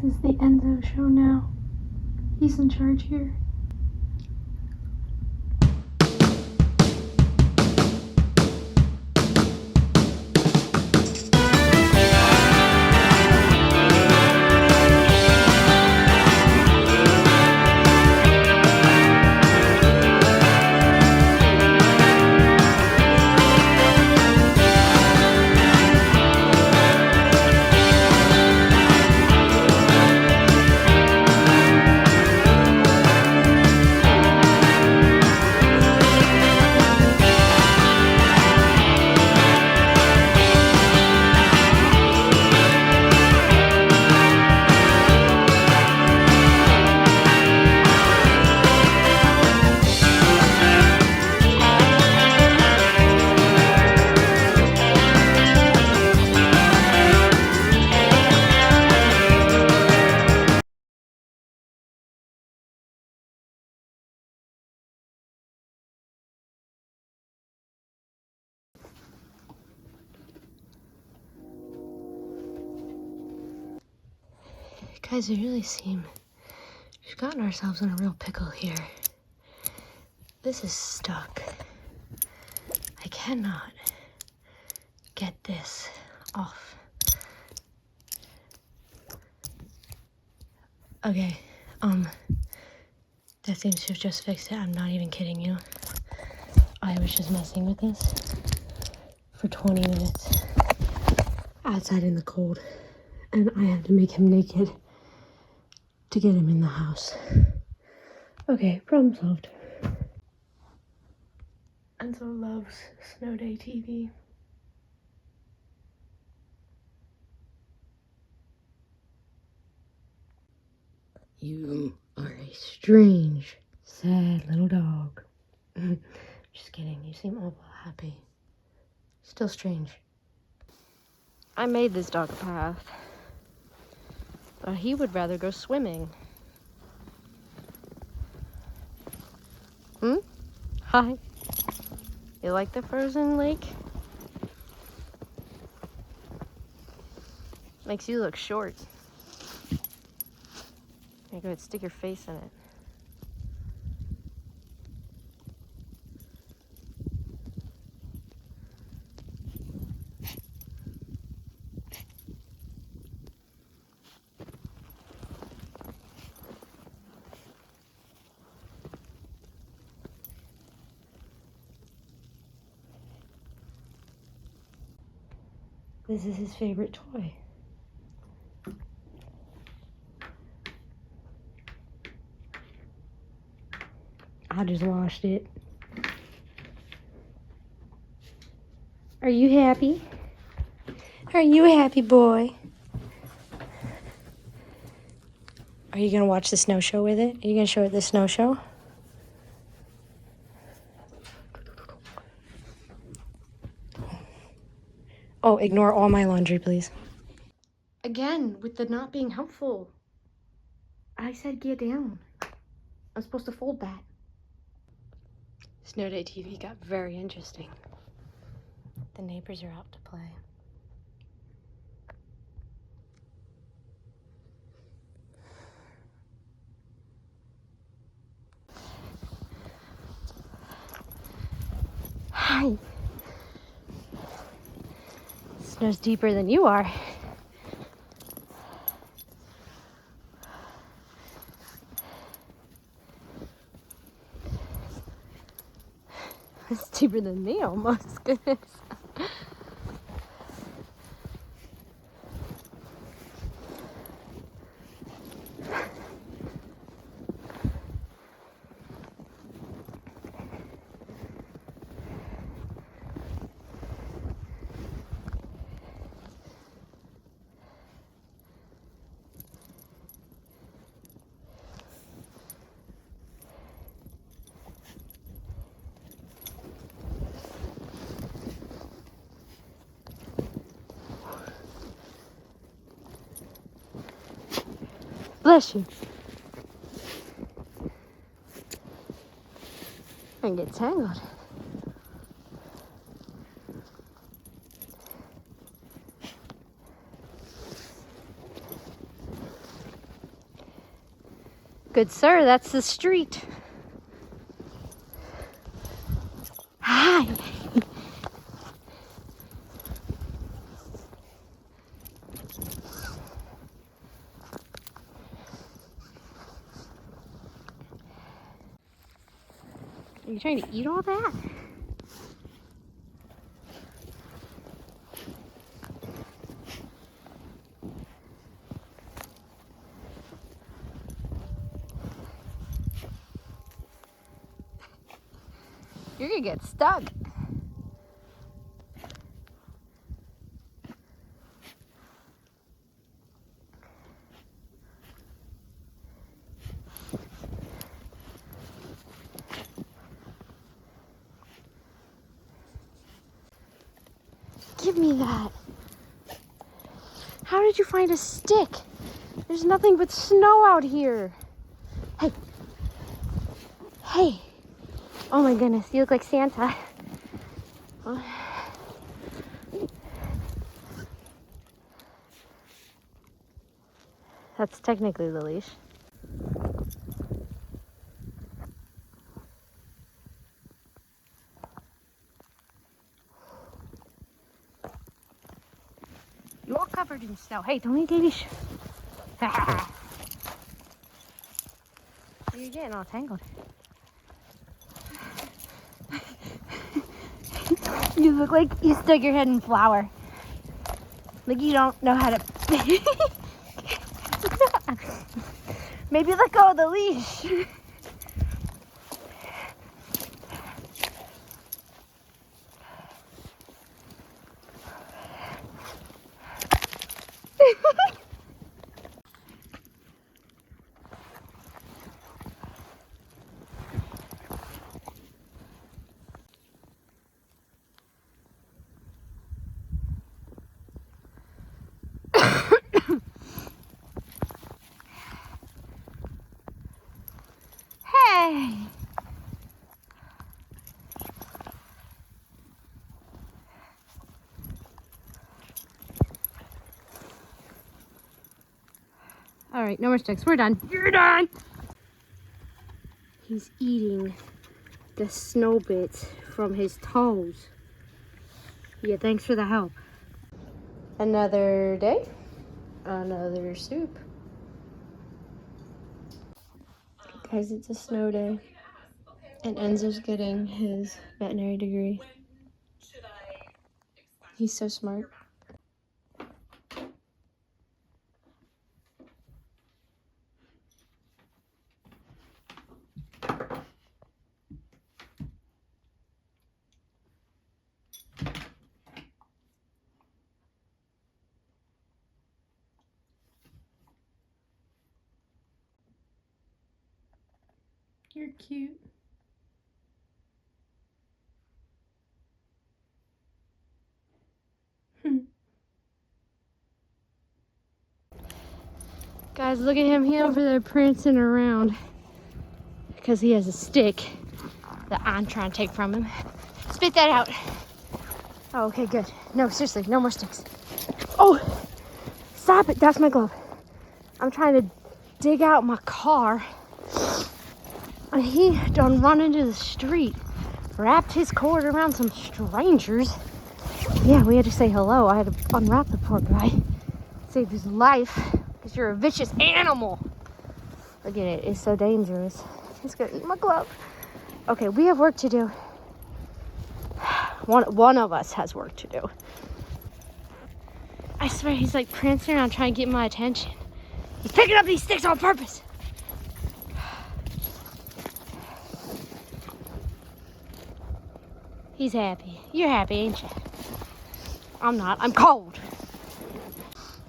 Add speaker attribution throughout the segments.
Speaker 1: is the Enzo show now. He's in charge here. Guys, it really seems we've gotten ourselves in a real pickle here. This is stuck. I cannot get this off. Okay, that seems to have just fixed it. I'm not even kidding you. I was just messing with this for 20 minutes outside in the cold, and I had to make him naked to get him in the house. Okay, problem solved. Enzo loves Snow Day TV. You are a strange, sad little dog. Just kidding, you seem awful happy. Still strange. I made this dog a path, but he would rather go swimming. Hi. You like the frozen lake? Makes you look short. You go ahead, stick your face in it. This is his favorite toy. I just washed it. Are you happy? Are you a happy boy? Are you gonna watch the snow show with it? Are you gonna show it the snow show? Oh, ignore all my laundry, please. Again, with the not being helpful. I said get down. I'm supposed to fold that. Snow Day TV got very interesting. The neighbors are out to play. Hi. Snow's deeper than you are. It's deeper than me almost. Goodness. Bless you. And get tangled. Good sir, that's the street. Hi. Are you trying to eat all that? You're gonna get stuck. Give me that. How did you find a stick? There's nothing but snow out here. Hey. Hey. Oh my goodness, you look like Santa. That's technically the leash. You're covered in snow. Hey, don't eat leash. You're getting all tangled. You look like you stuck your head in flour. Like you don't know how to... Maybe let go of the leash. Hey. All right, no more sticks. We're done. You're done. He's eating the snow bits from his toes. Yeah, thanks for the help. Another day, another soup. Guys, it's a snow day, and Enzo's getting his veterinary degree. He's so smart. You're cute. Guys, look at him. He over there prancing around because he has a stick that I'm trying to take from him. Spit that out. Oh, okay, good. No, seriously, no more sticks. Oh, stop it. That's my glove. I'm trying to dig out my car. And he done run into the street, wrapped his cord around some strangers. Yeah, we had to say hello. I had to unwrap the poor guy, save his life, because you're a vicious animal. Again, it is so dangerous. He's gonna eat my glove. Okay, we have work to do. One of us has work to do. I swear he's like prancing around trying to get my attention. He's picking up these sticks on purpose. He's happy. You're happy, ain't you? I'm not. I'm cold.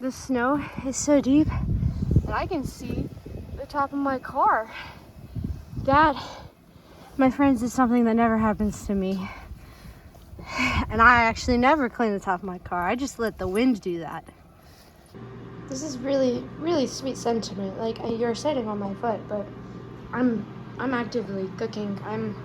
Speaker 1: The snow is so deep that I can see the top of my car. That, my friends, is something that never happens to me. And I actually never clean the top of my car. I just let the wind do that. This is really, really sweet sentiment. Like, you're sitting on my foot, but I'm actively cooking. I'm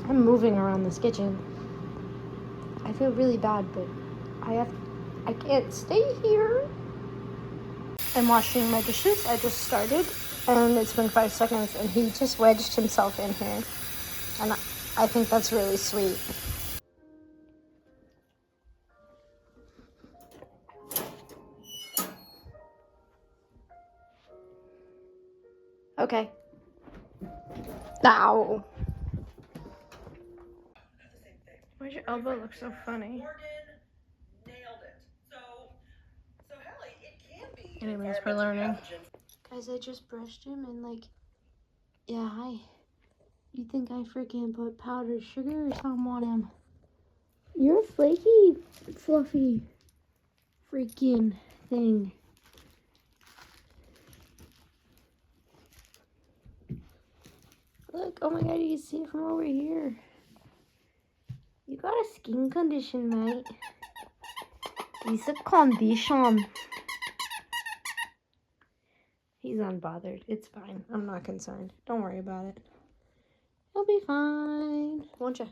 Speaker 1: moving around this kitchen. I feel really bad, but I can't stay here. I'm washing my dishes. I just started. And it's been 5 seconds, and he just wedged himself in here. And I think that's really sweet. Okay. Ow. Why'd your elbow look so funny? Anyways, we're learning. Guys, I just brushed him and like, yeah, hi. You think I freaking put powdered sugar or something on him? You're a flaky, fluffy freaking thing. Look, oh my god, you can see it from over here. You got a skin condition, mate. It's a condition. He's unbothered. It's fine. I'm not concerned. Don't worry about it. He'll be fine. Won't you?